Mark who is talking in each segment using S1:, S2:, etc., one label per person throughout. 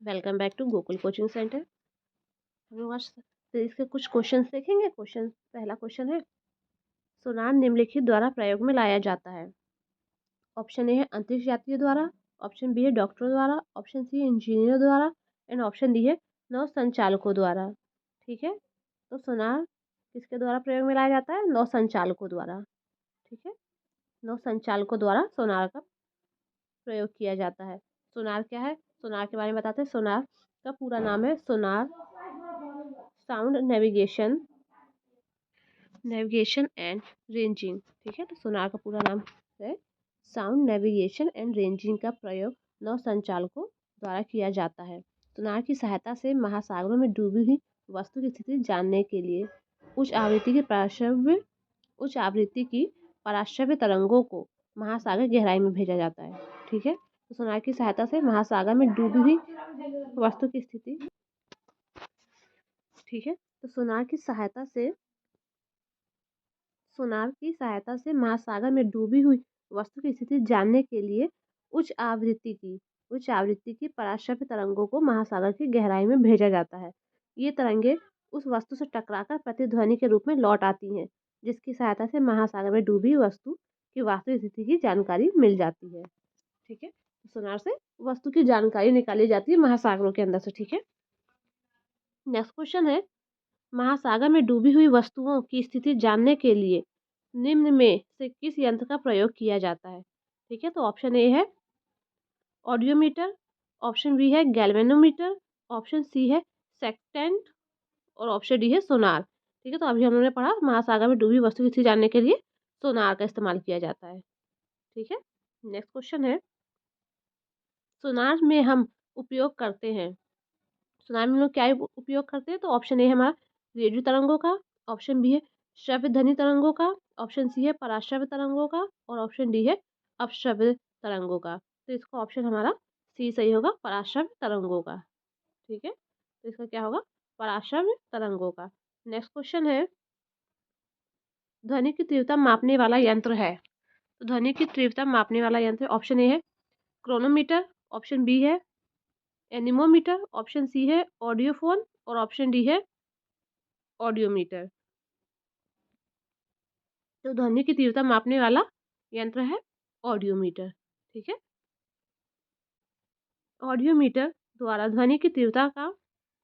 S1: Welcome back to Gokul coaching centre. हम लोग आज सीरीज के कुछ क्वेश्चंस देखेंगे। पहला क्वेश्चन है, सोनार निम्नलिखित द्वारा प्रयोग में लाया जाता है। ऑप्शन ए है अंतरिक्ष यात्रियों द्वारा, ऑप्शन बी है डॉक्टरों द्वारा, ऑप्शन सी है इंजीनियरों द्वारा एंड ऑप्शन डी है नौ संचालकों द्वारा। ठीक है, तो सोनार किसके द्वारा प्रयोग में लाया जाता है? नौ संचालकों द्वारा। ठीक है, नौ संचालकों द्वारा सोनार का प्रयोग किया जाता है। सोनार क्या है? सोनार के बारे में बताते हैं। सोनार का पूरा नाम है sonar sound navigation and ranging. ठीक है, तो सोनार का पूरा नाम है साउंड नेविगेशन एंड रेंजिंग का प्रयोग नौ संचालकों द्वारा किया जाता है। सोनार की सहायता से महासागरों में डूबी हुई वस्तु की स्थिति जानने के लिए उच्च आवृत्ति की पराश्रव्य तरंगों को महासागर गहराई में भेजा जाता है। ठीक है, तो सोनार की सहायता से महासागर में डूबी हुई वस्तु की स्थिति, ठीक है, तो सोनार की सहायता से महासागर में डूबी हुई वस्तु की स्थिति जानने के लिए उच्च आवृत्ति की पराश्रव्य तरंगों को महासागर की गहराई में भेजा जाता है। ये तरंगे उस वस्तु से टकराकर प्रतिध्वनि के रूप में लौट आती हैं, जिसकी सहायता से महासागर में डूबी वस्तु की वास्तविक स्थिति की जानकारी मिल जाती है। ठीक है, तो सोनार से वस्तु की जानकारी निकाली जाती है महासागरों के अंदर से। ठीक है, नेक्स्ट क्वेश्चन है, महासागर में डूबी हुई वस्तुओं की स्थिति जानने के लिए निम्न में से किस यंत्र का प्रयोग किया जाता है? ठीक है, तो ऑप्शन ए है ऑडियोमीटर, ऑप्शन बी है गैल्वेनोमीटर, ऑप्शन सी है सेक्टेंट और ऑप्शन डी है सोनार। ठीक है, तो अभी हम लोगों ने पढ़ा महासागर में डूबी वस्तु की स्थिति जानने के लिए सोनार का इस्तेमाल किया जाता है। ठीक है, नेक्स्ट क्वेश्चन है, सोनार में हम उपयोग करते हैं सोनार में हम लोग क्या उपयोग करते हैं? तो ऑप्शन ए है हमारा रेडियो तरंगों का, ऑप्शन बी है श्रव्य ध्वनि तरंगों का, ऑप्शन सी है पराश्रव्य तरंगों का और ऑप्शन डी है अपश्रव्य तरंगों का। तो इसका ऑप्शन हमारा सी सही होगा, पराश्रव्य तरंगों का। ठीक है, तो इसका क्या होगा? पराश्रव्य तरंगों का। नेक्स्ट क्वेश्चन है, ध्वनि की तीव्रता मापने वाला यंत्र है। तो ध्वनि की तीव्रता मापने वाला यंत्र ऑप्शन ए है क्रोनोमीटर, ऑप्शन बी है एनीमोमीटर, ऑप्शन सी है ऑडियोफोन और ऑप्शन डी है ऑडियोमीटर। तो ध्वनि की तीव्रता मापने वाला यंत्र है ऑडियोमीटर। ठीक है, ऑडियोमीटर द्वारा ध्वनि की तीव्रता का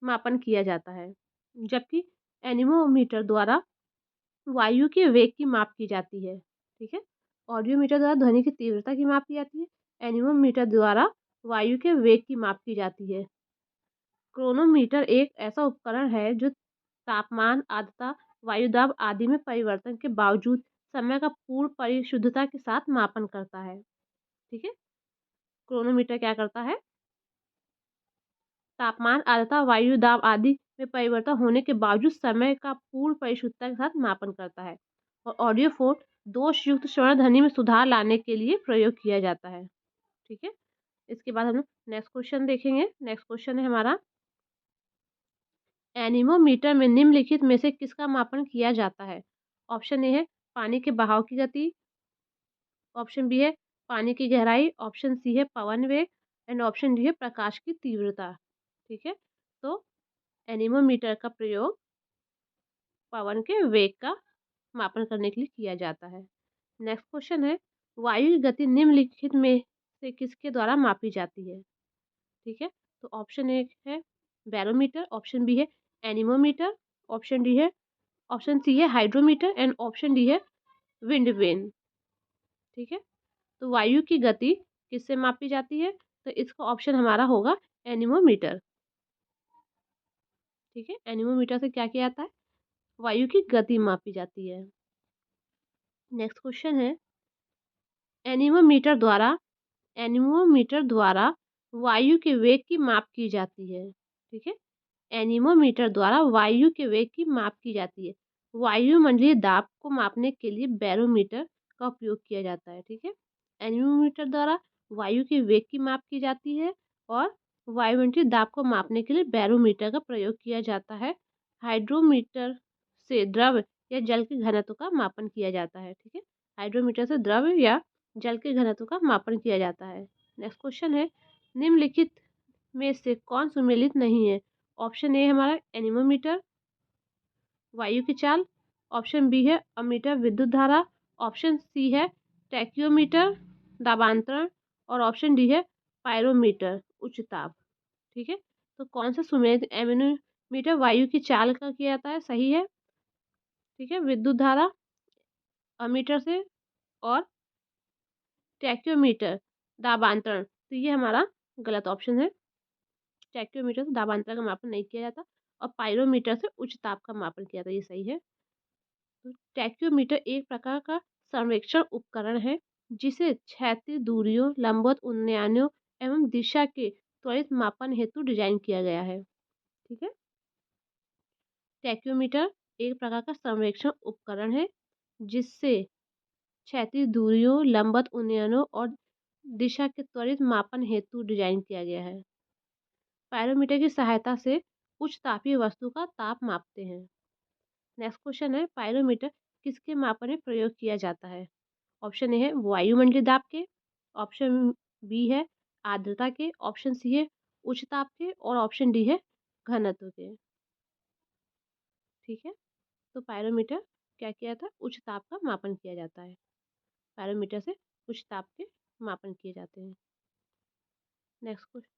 S1: मापन किया जाता है, जबकि एनीमोमीटर द्वारा वायु के वेग की माप की जाती है। ठीक है, ऑडियोमीटर द्वारा ध्वनि की तीव्रता की माप की जाती है, एनीमोमीटर द्वारा वायु के वेग की माप की जाती है। क्रोनोमीटर एक ऐसा उपकरण है जो तापमान, आर्द्रता, वायुदाब आदि में परिवर्तन के बावजूद समय का पूर्ण परिशुद्धता के साथ मापन करता है। ठीक है, क्रोनोमीटर क्या करता है? तापमान, आर्द्रता, वायुदाब आदि में परिवर्तन होने के बावजूद समय का पूर्ण परिशुद्धता के साथ मापन करता है। और ऑडियोफोन दोषयुक्त स्वर्ण ध्वनि में सुधार लाने के लिए प्रयोग किया जाता है। ठीक है, इसके बाद हम लोग नेक्स्ट क्वेश्चन देखेंगे। नेक्स्ट क्वेश्चन है हमारा, एनीमोमीटर में निम्नलिखित में से किसका मापन किया जाता है? ऑप्शन ए है पानी के बहाव की गति, ऑप्शन बी है पानी की गहराई, ऑप्शन सी है पवन वेग एंड ऑप्शन डी है प्रकाश की तीव्रता। ठीक है, तो एनीमोमीटर का प्रयोग पवन के वेग का मापन करने के लिए किया जाता है। नेक्स्ट क्वेश्चन है, वायु की गति निम्नलिखित में से किसके द्वारा मापी जाती है? ठीक है, तो ऑप्शन ए है बैरोमीटर, ऑप्शन बी है एनीमोमीटर, ऑप्शन सी है हाइड्रोमीटर एंड ऑप्शन डी है विंड वेन। ठीक है, तो वायु की गति किससे मापी जाती है? तो इसका ऑप्शन हमारा होगा एनीमोमीटर। ठीक है, एनीमोमीटर से क्या किया जाता है? वायु की गति मापी जाती है। नेक्स्ट क्वेश्चन है, एनीमोमीटर द्वारा एनीमोमीटर द्वारा वायु के वेग की माप की जाती है। ठीक है, एनीमोमीटर द्वारा वायु के वेग की माप की जाती है। वायुमंडलीय दाब को मापने के लिए बैरोमीटर का उपयोग किया जाता है। ठीक है, एनीमोमीटर द्वारा वायु के वेग की माप की जाती है और वायुमंडलीय दाब को मापने के लिए बैरोमीटर का प्रयोग किया जाता है। हाइड्रोमीटर से द्रव या जल के घनत्व का मापन किया जाता है। ठीक है, हाइड्रोमीटर से द्रव या जल के घनत्व का मापन किया जाता है। नेक्स्ट क्वेश्चन है, निम्नलिखित में से कौन सुमेलित नहीं है? ऑप्शन ए हमारा एनीमोमीटर, वायु की चाल। ऑप्शन बी है अमीटर, विद्युत धारा। ऑप्शन सी है टैक्योमीटर, दाबांतरण। और ऑप्शन डी है पायरोमीटर, उच्च ताप। ठीक है, तो कौन सा सुमेलित? एनीमोमीटर वायु की चाल का किया जाता है, सही है। ठीक है, विद्युत धारा अमीटर से, और टैक्योमीटर दाबांतरण, तो ये हमारा गलत ऑप्शन है। टैक्योमीटर से दाबांतरण का मापन नहीं किया जाता, और पायरोमीटर से उच्च ताप का मापन किया जाता है, ये सही है। तो टैक्योमीटर एक प्रकार का सर्वेक्षण उपकरण है जिसे क्षैतिज दूरियों, लंबवत उन्नयनों एवं दिशा के त्वरित मापन हेतु डिजाइन किया गया है। ठीक है, टैक्योमीटर एक प्रकार का सर्वेक्षण उपकरण है जिससे क्षैतिज दूरियों, लंबवत उन्नयनों और दिशा के त्वरित मापन हेतु डिजाइन किया गया है। पायरोमीटर की सहायता से उच्च तापीय वस्तु का ताप मापते हैं। नेक्स्ट क्वेश्चन है, पायरोमीटर किसके मापन में प्रयोग किया जाता है? ऑप्शन ए है वायुमंडलीय दाब के। ऑप्शन बी है आर्द्रता के। ऑप्शन सी है उच्च ताप के। और ऑप्शन डी है घनत्व के। ठीक है, तो पायरोमीटर क्या किया था? उच्च ताप का मापन किया जाता है। पायरोमीटर से उच्च ताप के मापन किए जाते हैं। Next question.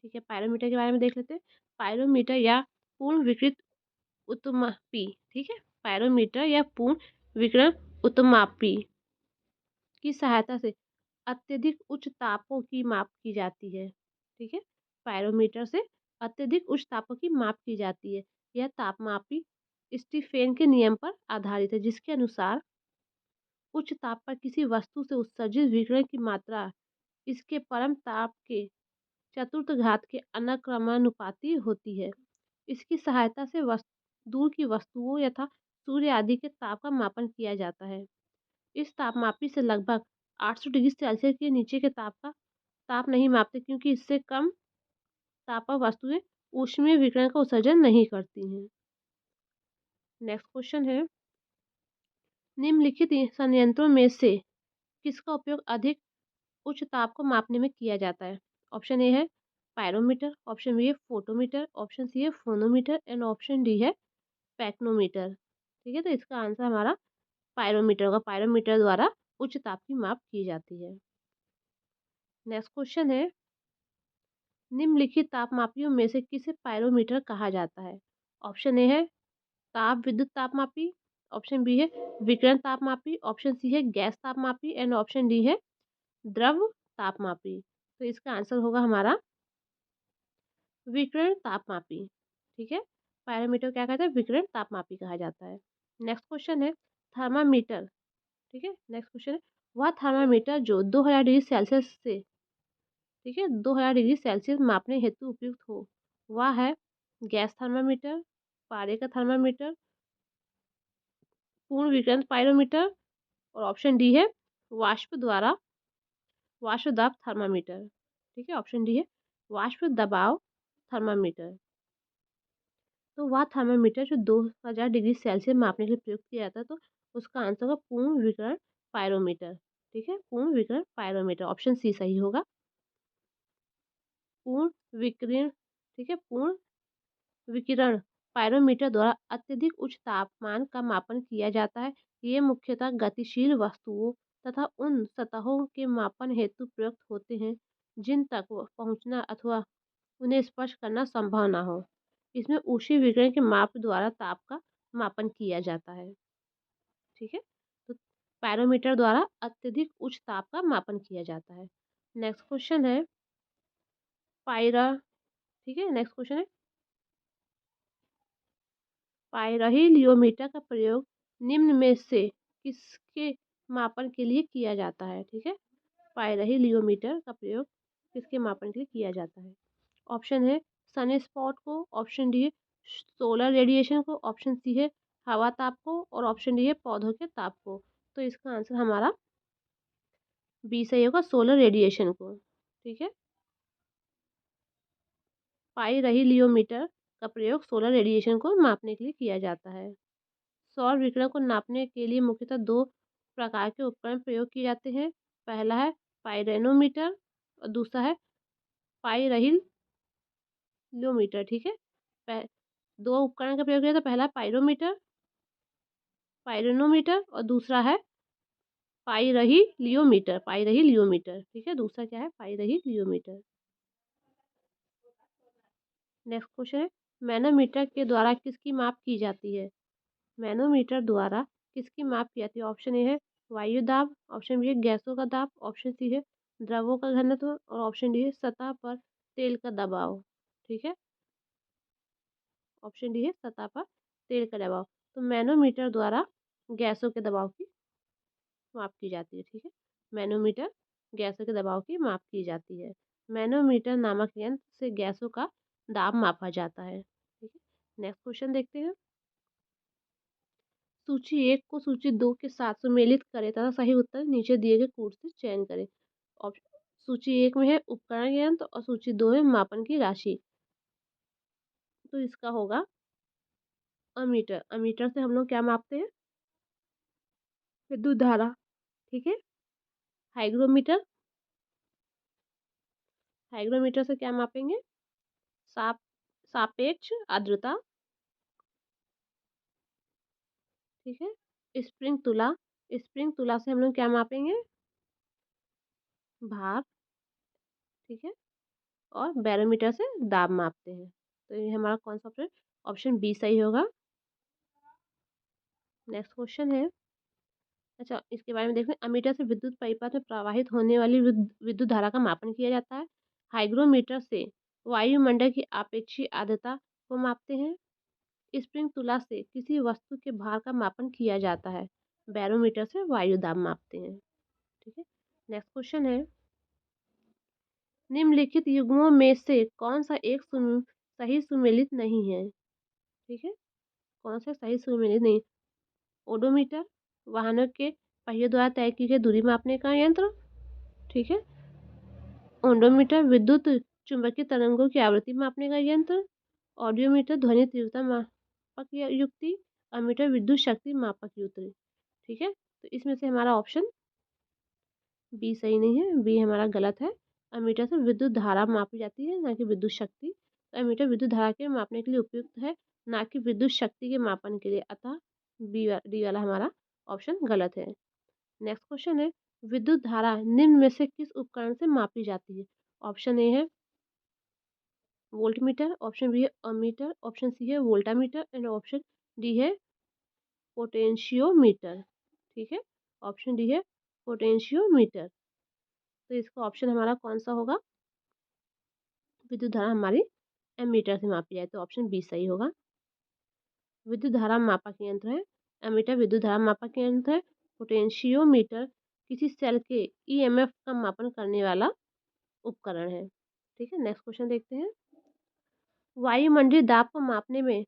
S1: ठीक है, पायरोमीटर के बारे में देख लेते हैं। पायरोमीटर या पूर्ण विकृत उत्तमापी, ठीक है, पायरोमीटर या पूर्ण विकिरण उत्तमापी की सहायता से अत्यधिक उच्च तापों की माप की जाती है। ठीक है, पायरोमीटर से अत्यधिक उच्च तापों की माप की जाती है। यह तापमापी स्टीफेन के नियम पर आधारित है जिसके अनुसार उच्च ताप पर किसी वस्तु से उत्सर्जित विकिरण की मात्रा इसके परम ताप के चतुर्थ घात के अनुक्रमानुपाती होती है। इसकी सहायता से दूर की वस्तुओं यथा सूर्य आदि के ताप का मापन किया जाता है। इस तापमापी से लगभग 800 डिग्री सेल्सियस के नीचे के ताप नहीं मापते क्योंकि इससे कम ताप पर वस्तुएं ऊष्मीय विकिरण का उत्सर्जन नहीं करती हैं। नेक्स्ट क्वेश्चन है, निम्नलिखित संयंत्रों में से किसका उपयोग अधिक उच्च ताप को मापने में किया जाता है? ऑप्शन ए है पायरोमीटर। ऑप्शन बी है फोटोमीटर। ऑप्शन सी है फोनोमीटर। एंड ऑप्शन डी है पैक्नोमीटर। ठीक है, तो इसका आंसर हमारा पायरोमीटर होगा। पायरोमीटर द्वारा उच्च ताप की माप की जाती है। नेक्स्ट क्वेश्चन है, निम्नलिखित तापमापियों में से किसे पायरोमीटर कहा जाता है? ऑप्शन ए है ताप विद्युत तापमापी। ऑप्शन बी है विकिरण तापमापी। ऑप्शन सी है गैस तापमापी। एंड ऑप्शन डी है द्रव तापमापी। तो इसका आंसर होगा हमारा विकिरण तापमापी। ठीक है, पायरोमीटर क्या कहते हैं? विकिरण तापमापी कहा जाता है। नेक्स्ट क्वेश्चन है थर्मामीटर। ठीक है, नेक्स्ट क्वेश्चन है, वह थर्मामीटर जो 2000 डिग्री सेल्सियस से, ठीक है, 2000 डिग्री सेल्सियस मापने हेतु उपयुक्त हो, वह है गैस थर्मामीटर, पारे का थर्मामीटर, पूर्ण विकिरण पायरोमीटर। और ऑप्शन डी है वाष्प दाब थर्मामीटर। ठीक है, ऑप्शन डी है वाष्प दबाव थर्मामीटर। तो वह थर्मामीटर जो 2000 डिग्री सेल्सियस मापने के लिए प्रयुक्त किया जाता है, तो उसका आंसर होगा पूर्ण विकिरण पायरोमीटर। ठीक है, पूर्ण विकिरण पायरोमीटर, ऑप्शन सी सही होगा। पूर्ण विकिरण, ठीक है, पूर्ण विकिरण पायरोमीटर द्वारा अत्यधिक उच्च तापमान का मापन किया जाता है। ये मुख्यतः गतिशील वस्तुओं तथा उन सतहों के मापन हेतु प्रयुक्त होते हैं जिन तक पहुंचना अथवा उन्हें स्पर्श करना संभव ना हो। इसमें ऊष्मीय विकिरण के माप द्वारा ताप का मापन किया जाता है। ठीक है, तो पायरोमीटर द्वारा अत्यधिक उच्च ताप का मापन किया जाता है। नेक्स्ट क्वेश्चन है पायरा, ठीक है, नेक्स्ट क्वेश्चन है पाइरोहीलियोमीटर का प्रयोग निम्न में से किसके मापन के लिए किया जाता है? ठीक है, पाइरोहीलियोमीटर का प्रयोग किसके मापन के लिए किया जाता है? ऑप्शन है सन स्पॉट को। ऑप्शन डी है सोलर रेडिएशन को। ऑप्शन सी है हवा ताप को। और ऑप्शन डी है पौधों के ताप को। तो इसका आंसर हमारा बी सही होगा, सोलर रेडिएशन को। ठीक है, पाइरोहीलियोमीटर का प्रयोग सोलर रेडिएशन को मापने के लिए किया जाता है। सौर विकिरण को नापने के लिए मुख्यतः दो प्रकार के उपकरण प्रयोग किए जाते हैं। पहला है पाइरोनोमीटर और दूसरा है पाइरिलोमीटर, ठीक है। दो उपकरण का प्रयोग किया, तो पहला पाइरोनोमीटर और दूसरा है पाइरही लियोमीटर, ठीक है। दूसरा क्या है? पाइरही लियोमीटर। नेक्स्ट क्वेश्चन है, मैनोमीटर के द्वारा किसकी माप की जाती है? मैनोमीटर द्वारा किसकी माप की जाती है? ऑप्शन ए है वायु दाब, ऑप्शन बी है गैसों का दाब, ऑप्शन सी है द्रवों का घनत्व और ऑप्शन डी है सतह पर तेल का दबाव, ठीक है। ऑप्शन डी है सतह पर तेल का दबाव। तो मैनोमीटर द्वारा गैसों के दबाव की माप की जाती है, ठीक है। मैनोमीटर गैसों के दबाव की माप की जाती है। मैनोमीटर नामक यंत्र से गैसों का दाब मापा जाता है, ठीक है। नेक्स्ट क्वेश्चन देखते हैं। सूची 1 को सूची 2 के साथ सुमेलित करें तथा सही उत्तर नीचे दिए गए कूट से चयन करें। सूची 1 में है उपकरण यंत्र और सूची 2 में मापन की राशि। तो इसका होगा अमीटर। अमीटर से हम लोग क्या मापते हैं? विद्युत धारा, ठीक है। हाइग्रोमीटर, हाइग्रोमीटर से क्या मापेंगे? साप सापेक्ष आर्द्रता, ठीक है। स्प्रिंग तुला, स्प्रिंग तुला से हम लोग क्या मापेंगे? भार, ठीक है। और बैरोमीटर से दाब मापते हैं। तो ये हमारा कौन सा ऑप्शन? ऑप्शन बी सही होगा। नेक्स्ट क्वेश्चन है, अच्छा इसके बारे में देखते हैं। अमीटर से विद्युत परिपथ में प्रवाहित होने वाली विद्युत धारा का मापन किया जाता है। हाइग्रोमीटर से वायुमंडल की आपेक्षिक आर्द्रता को मापते हैं। स्प्रिंग तुला से किसी वस्तु के भार का मापन किया जाता है। बैरोमीटर से वायु दाब मापते हैं, ठीक है। नेक्स्ट क्वेश्चन है, निम्नलिखित युग्मों में से कौन सा एक सही सुमेलित नहीं है? ठीक है, कौन सा सही सुमेलित नहीं? ओडोमीटर, वाहनों के पहियों द्वारा तय की गई दूरी मापने का यंत्र, ठीक है। ओडोमीटर, विद्युत चुंबकीय तरंगों की आवृत्ति मापने का यंत्र। ऑडियोमीटर, ध्वनि तीव्रता मापक युक्ति। अमीटर, विद्युत शक्ति मापक युक्ति, ठीक है। तो इसमें से हमारा ऑप्शन बी सही नहीं है, बी हमारा गलत है। अमीटर से विद्युत धारा मापी जाती है, ना कि विद्युत शक्ति। तो अमीटर विद्युत धारा के मापने के लिए उपयुक्त है, ना कि विद्युत शक्ति के मापन के लिए। अतः डी वाला हमारा ऑप्शन गलत है। नेक्स्ट क्वेश्चन है, विद्युत धारा निम्न में से किस उपकरण से मापी जाती है? ऑप्शन ए है वोल्टमीटर, ऑप्शन बी है अमीटर, ऑप्शन सी है वोल्टामीटर एंड ऑप्शन डी है पोटेंशियोमीटर, ठीक है। ऑप्शन डी है पोटेंशियोमीटर। तो इसका ऑप्शन हमारा कौन सा होगा? विद्युत धारा हमारी एमीटर से मापी जाए, तो ऑप्शन बी सही होगा। विद्युत धारा मापक यंत्र है। एमीटर विद्युत धारा मापक यंत्र है। पोटेंशियोमीटर किसी सेल के ईएमएफ का मापन करने वाला उपकरण है, ठीक है। नेक्स्ट क्वेश्चन देखते हैं। वायुमंडलीय दाब को मापने में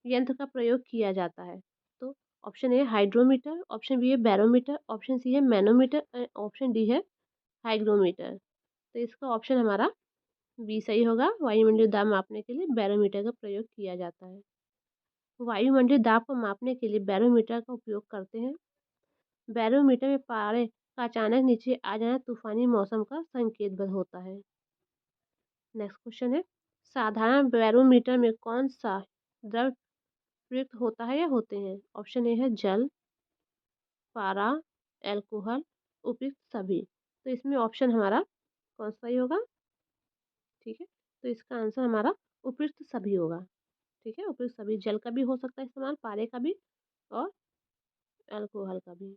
S1: यंत्र का प्रयोग किया जाता है। तो option A hydrometer, option B है बैरोमीटर, ऑप्शन सी है मैनोमीटर, ऑप्शन डी है हाइग्रोमीटर। तो इसका ऑप्शन हमारा बी सही होगा। वायुमंडलीय दाब मापने के लिए बैरोमीटर का प्रयोग किया जाता है। वायुमंडलीय दाब को मापने के लिए बैरोमीटर का उपयोग करते हैं। बैरोमीटर में पारे का अचानक नीचे आ जाना तूफानी मौसम का संकेत होता है। नेक्स्ट क्वेश्चन है, साधारण बैरोमीटर में कौन सा द्रव प्रयुक्त होता है या होते हैं? ऑप्शन ए है जल, पारा, एल्कोहल, उपयुक्त सभी। तो इसमें ऑप्शन हमारा कौन सा ही होगा? ठीक है, तो इसका आंसर हमारा उपयुक्त सभी होगा, ठीक है। उपयुक्त सभी, जल का भी हो सकता है इस्तेमाल, पारे का भी और अल्कोहल का भी।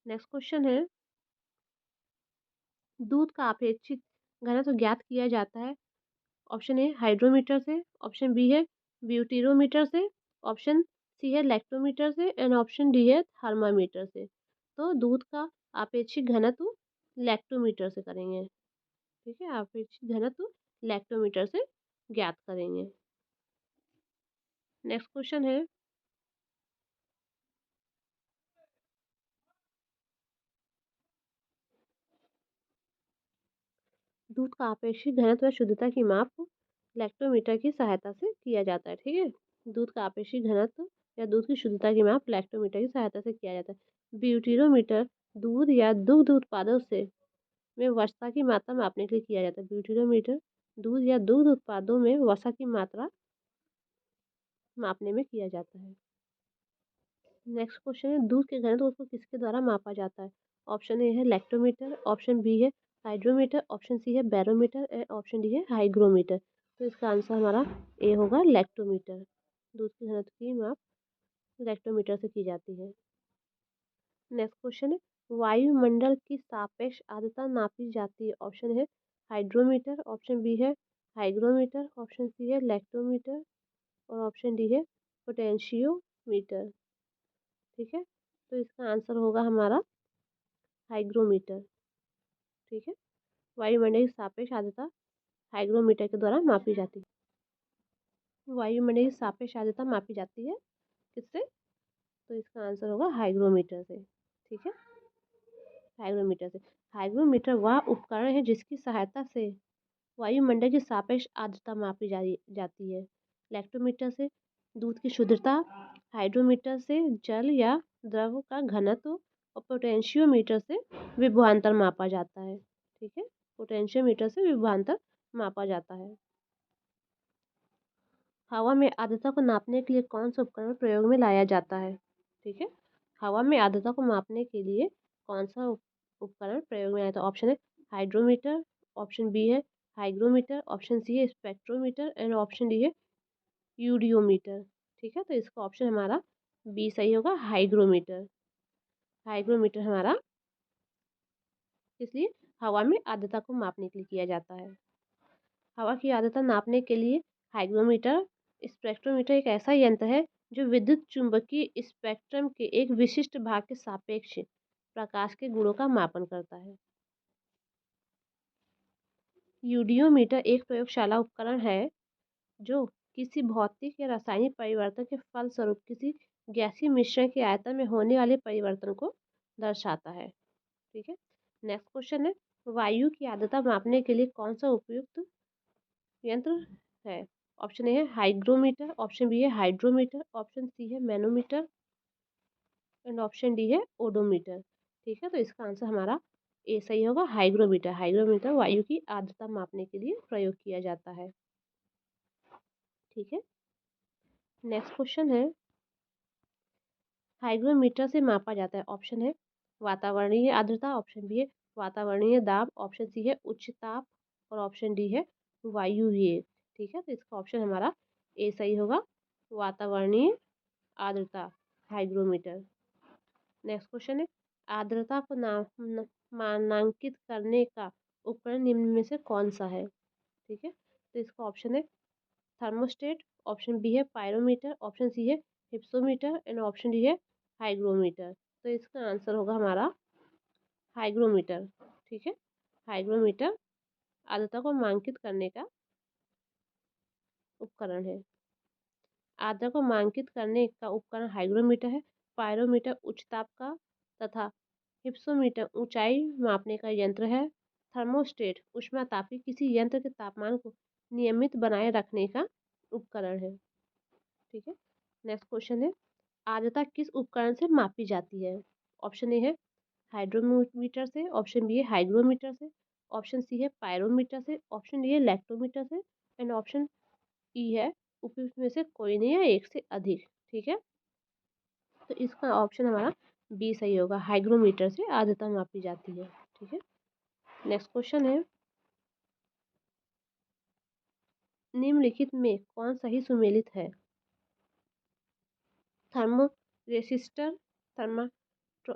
S1: नेक्स्ट क्वेश्चन है, दूध का अपेक्षित घनत्व ज्ञात किया जाता है। ऑप्शन ए हाइड्रोमीटर से, ऑप्शन बी है ब्यूटीरोमीटर से, ऑप्शन सी है लैक्टोमीटर से एंड ऑप्शन डी है थर्मामीटर से। तो दूध का अपेक्षित घनत्व लैक्टोमीटर से करेंगे, ठीक है। अपेक्षित घनत्व लैक्टोमीटर से ज्ञात करेंगे। नेक्स्ट क्वेश्चन है, दूध का अपेक्षित घनत्व व शुद्धता की माप लैक्टोमीटर की सहायता से किया जाता है, ठीक है। दूध का अपेक्षित घनत्व या दूध की शुद्धता की माप लैक्टोमीटर की सहायता से किया जाता है। ब्यूटीरोमीटर दूध या दुग्ध उत्पादों से में वर्षता की मात्रा मापने के लिए किया जाता है। ब्यूटीरोमीटर दूध या दुग्ध उत्पादों में वसा की मात्रा मापने में किया जाता है। नेक्स्ट क्वेश्चन है, दूध के घनत्व को किसके द्वारा मापा जाता है? ऑप्शन ए है लैक्टोमीटर, ऑप्शन बी है हाइड्रोमीटर, ऑप्शन सी है बैरोमीटर एंड ऑप्शन डी है हाइग्रोमीटर। तो इसका आंसर हमारा ए होगा लैक्टोमीटर। दूध के घनत्व की माप लैक्टोमीटर से की जाती है। नेक्स्ट क्वेश्चन है, वायुमंडल की सापेक्ष आर्द्रता नापी जाती है। ऑप्शन है हाइड्रोमीटर, ऑप्शन बी है हाइग्रोमीटर, ऑप्शन सी है लैक्टोमीटर और ऑप्शन डी है पोटेंशियोमीटर। ठीक है, तो इसका आंसर होगा हमारा हाइग्रोमीटर। ठीक है, वायुमंडल की सापेक्ष आर्द्रता हाइग्रोमीटर के द्वारा मापी जाती है। वायुमंडल की सापेक्ष आर्द्रता मापी जाती है किससे? तो इसका आंसर होगा हाइग्रोमीटर से। ठीक है, हाइग्रोमीटर से। हाइग्रोमीटर वह उपकरण है जिसकी सहायता से वायुमंडल की सापेक्ष आर्द्रता मापी जाती है। लैक्टोमीटर से दूध की शुद्धता, हाइड्रोमीटर से जल या द्रव का घनत्व और पोटेंशियोमीटर से विभवांतर मापा जाता है। ठीक है, पोटेंशियोमीटर से विभवांतर मापा जाता है। हवा में आर्द्रता को नापने के लिए कौन सा उपकरण प्रयोग में लाया जाता है? ठीक है, हवा में आर्द्रता को मापने के लिए कौन सा उपकरण प्रयोग में आया? तो ऑप्शन है हाइड्रोमीटर, ऑप्शन बी है हाइग्रोमीटर, ऑप्शन सी है स्पेक्ट्रोमीटर एंड ऑप्शन डी है यूडियोमीटर। ठीक है, तो इसका ऑप्शन हमारा बी सही होगा, हाइग्रोमीटर। हाइग्रोमीटर हमारा इसलिए हवा में आर्द्रता को मापने के लिए किया जाता है। हवा की आर्द्रता नापने के लिए हाइग्रोमीटर, स्पेक्ट्रोमीटर एक ऐसा यंत्र है जो विद्युत चुंबकीय स्पेक्ट्रम के एक विशिष्ट भाग के सापेक्ष प्रकाश के गुणों का मापन करता है। यूडियोमीटर एक प्रयोगशाला उपकरण है जो किसी भौतिक या रासायनिक परिवर्तन के फलस्वरूप किसी गैसीय मिश्रण के आयतन में होने वाले परिवर्तन को दर्शाता है। ठीक है, नेक्स्ट क्वेश्चन है, वायु की आर्द्रता मापने के लिए कौन सा उपयुक्त यंत्र है? ऑप्शन ए है हाइग्रोमीटर, ऑप्शन बी है हाइड्रोमीटर, ऑप्शन सी है मैनोमीटर एंड ऑप्शन डी है ओडोमीटर। ठीक है, तो इसका आंसर हमारा ए सही होगा, हाइग्रोमीटर। हाइग्रोमीटर वायु की आर्द्रता मापने के लिए प्रयोग किया जाता है। ठीक है, नेक्स्ट क्वेश्चन है, हाइग्रोमीटर से मापा जाता है। ऑप्शन है वातावरणीय आर्द्रता, ऑप्शन बी है वातावरणीय दाब, ऑप्शन सी है उच्च ताप और ऑप्शन डी है वायु वेग। ठीक है, तो इसका ऑप्शन हमारा ए सही होगा, वातावरणीय आर्द्रता, हाइग्रोमीटर। नेक्स्ट क्वेश्चन है, आर्द्रता को मानांकित करने का उपकरण निम्न में से कौन सा है? ठीक है, तो इसका ऑप्शन है थर्मोस्टेट, ऑप्शन बी है पायरोमीटर, ऑप्शन सी है हिप्सोमीटर एंड ऑप्शन डी है हाइग्रोमीटर। तो इसका आंसर होगा हमारा हाइग्रोमीटर। ठीक है, हाइग्रोमीटर आर्द्रता को मानकित करने का उपकरण है। आर्द्रता को मानकित करने का उपकरण हाइग्रोमीटर है। पायरोमीटर उच्च ताप का तथा हिप्सोमीटर ऊंचाई मापने का यंत्र है। थर्मोस्टेट ऊष्मातापी किसी यंत्र के तापमान को नियमित बनाए रखने का उपकरण है। ठीक है, नेक्स्ट क्वेश्चन है, आर्द्रता किस उपकरण से मापी जाती है? ऑप्शन ए है हाइड्रोमीटर से, ऑप्शन बी है हाइग्रोमीटर से, ऑप्शन सी है पायरोमीटर से, ऑप्शन डी है लैक्टोमीटर से एंड ऑप्शन ई है उपयुक्त में से कोई नहीं है, एक से अधिक। ठीक है, तो इसका ऑप्शन हमारा बी सही होगा, हाइग्रोमीटर से आर्द्रता मापी जाती है। ठीक है, नेक्स्ट क्वेश्चन है, निम्नलिखित में कौन सही सुमेलित है? Thermo resistor, thermo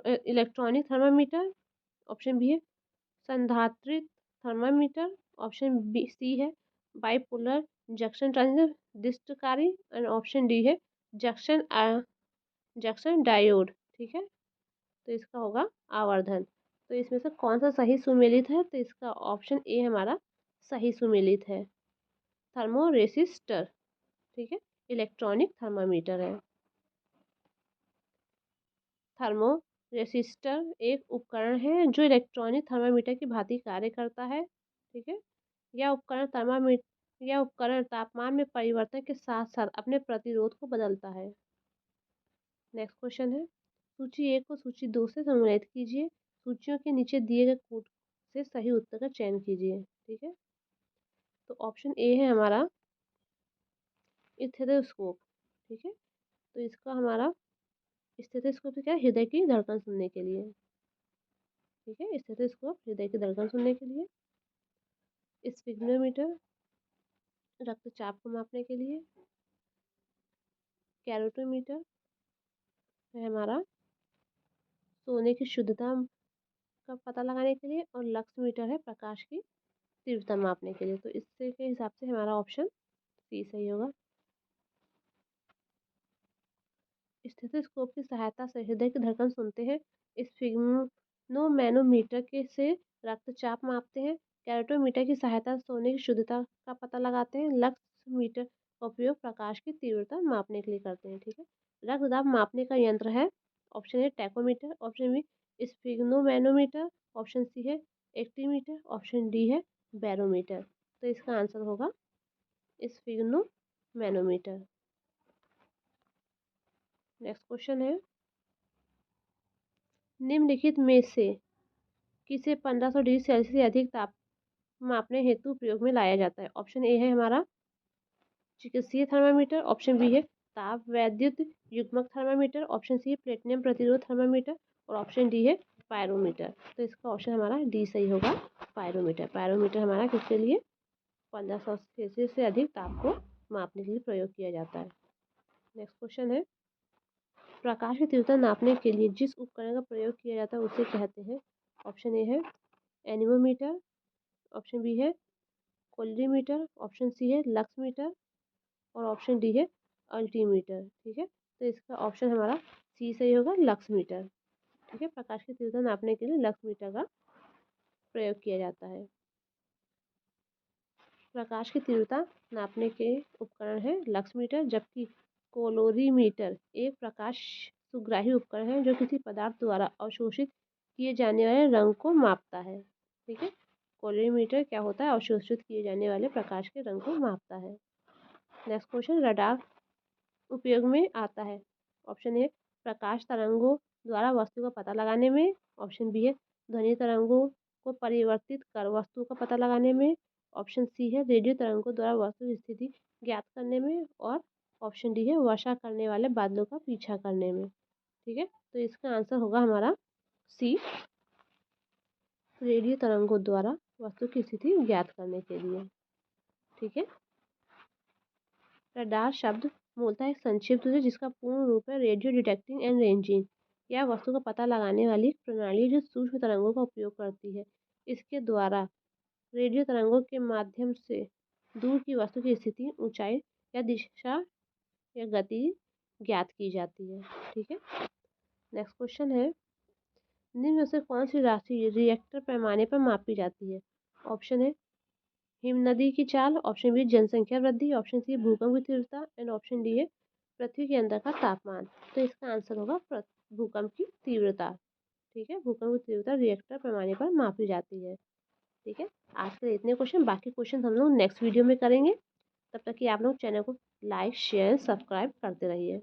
S1: electronic thermometer, option B है संधारित्र थर्मामीटर, ऑप्शन बी सी है बाइपोलर जंक्शन ट्रांजिस्टर डिस्टकारी एंड ऑप्शन डी है जंक्शन जंक्शन डायोड। ठीक है, तो इसका होगा आवर्धन। तो इसमें से कौन सा सही सुमेलित है? तो इसका ऑप्शन ए हमारा सही सुमेलित है, थर्मो रेसिस्टर। ठीक है, इलेक्ट्रॉनिक थर्मामीटर है। थर्मो रेसिस्टर एक उपकरण है जो इलेक्ट्रॉनिक थर्मामीटर की भांति कार्य करता है। ठीक है, यह उपकरण तापमान में परिवर्तन के साथ साथ अपने प्रतिरोध को बदलता है। नेक्स्ट क्वेश्चन है, सूची एक को सूची दो से सम्मिलित कीजिए। सूचियों के नीचे दिए गए कोड से सही उत्तर का चयन कीजिए। ठीक है, तो ऑप्शन ए है हमारा स्टेथोस्कोप। ठीक है, तो इसका हमारा स्टेथोस्कोप से क्या है? हृदय की धड़कन सुनने के लिए। ठीक है, स्टेथोस्कोप हृदय की धड़कन सुनने के लिए। स्फिग्नोमीटर रक्तचाप को मापने के लिए। कैरोटोमीटर है हमारा सोने की शुद्धता का पता लगाने के लिए। और लक्स मीटर है प्रकाश की तीव्रता मापने के लिए। तो इससे के हिसाब से हमारा ऑप्शन सी सही होगा। स्टेथोस्कोप की सहायता से हृदय की धड़कन सुनते हैं। स्फिग्नोमैनोमीटर के से रक्तचाप मापते हैं। कैरोटोमीटर की सहायता से सोने की शुद्धता का पता लगाते हैं। लक्स मीटर का उपयोग प्रकाश की तीव्रता मापने के लिए करते हैं। ठीक है, रक्त दाब मापने का यंत्र है। Option A tachometer, option B sphygmomanometer, option C है एक्टीमीटर, ऑप्शन डी है बैरोमीटर। तो इसका आंसर होगा स्फिग्नोमैनोमीटर। नेक्स्ट क्वेश्चन है, निम्नलिखित में से किसे 1500 डिग्री सेल्सियस से अधिक ताप मापने हेतु प्रयोग में लाया जाता है? ऑप्शन ए है हमारा चिकित्सीय थर्मामीटर, ऑप्शन बी है ताप वैद्युत युग्मक थर्मामीटर, ऑप्शन सी है प्लेटिनम प्रतिरोध थर्मामीटर और ऑप्शन डी है पायरोमीटर। तो इसका ऑप्शन हमारा डी सही होगा, पायरोमीटर। पायरोमीटर हमारा किसके लिए? 1500 सेल्सियस से अधिक ताप को मापने के लिए प्रयोग किया जाता है। नेक्स्ट क्वेश्चन है, प्रकाश की तीव्रता नापने के लिए जिस उपकरण का प्रयोग किया जाता है उसे कहते हैं? ऑप्शन ए है एनीमोमीटर, ऑप्शन बी है कोलरीमीटर, ऑप्शन सी है लक्स मीटर और ऑप्शन डी है अल्टीमीटर। ठीक है, तो इसका ऑप्शन हमारा सी सही होगा, लक्स मीटर। ठीक है, प्रकाश की तीव्रता नापने के लिए लक्स मीटर का प्रयोग किया जाता है। प्रकाश की तीव्रता नापने के उपकरण है लक्स मीटर, जबकि कोलोरीमीटर एक प्रकाश सुग्राही उपकरण है जो किसी पदार्थ द्वारा अवशोषित किए जाने वाले रंग को मापता है। ठीक है, कोलोरीमीटर क्या होता है? अवशोषित किए जाने वाले प्रकाश के रंग को मापता है। नेक्स्ट क्वेश्चन, रडार उपयोग में आता है? ऑप्शन ए प्रकाश तरंगों द्वारा वस्तु का पता लगाने में, ऑप्शन बी है ध्वनि तरंगों को परिवर्तित कर वस्तु का पता लगाने में, ऑप्शन सी है रेडियो तरंगों द्वारा वस्तु की स्थिति ज्ञात करने में और ऑप्शन डी है वर्षा करने वाले बादलों का पीछा करने में। ठीक है, तो इसका आंसर होगा हमारा सी, रेडियो तरंगों द्वारा वस्तु की स्थिति ज्ञात करने के लिए। ठीक है, रडार शब्द मूलतः एक संक्षिप्त है जिसका पूर्ण रूप है रेडियो डिटेक्टिंग एंड रेंजिंग। यह वस्तु का पता लगाने वाली प्रणाली है जो सूक्ष्म तरंगों का उपयोग करती है। इसके द्वारा रेडियो तरंगों के माध्यम से दूर की वस्तु की स्थिति, ऊंचाई या दिशा या गति ज्ञात की जाती है। ठीक है, नेक्स्ट क्वेश्चन है, निम्न में से कौन सी राशि रिएक्टर पैमाने पर मापी जाती है? ऑप्शन है हिमनदी की चाल, ऑप्शन बी जनसंख्या वृद्धि, ऑप्शन सी भूकंप की तीव्रता एंड ऑप्शन डी है पृथ्वी के अंदर का तापमान। तो इसका आंसर होगा भूकंप की तीव्रता। ठीक है, भूकंप की तीव्रता रिएक्टर पैमाने पर मापी जाती है। ठीक है, आज के इतने क्वेश्चन, बाकी क्वेश्चन हम लोग नेक्स्ट वीडियो में करेंगे। तब तक कि आप लोग चैनल को लाइक शेयर सब्सक्राइब करते रहिए।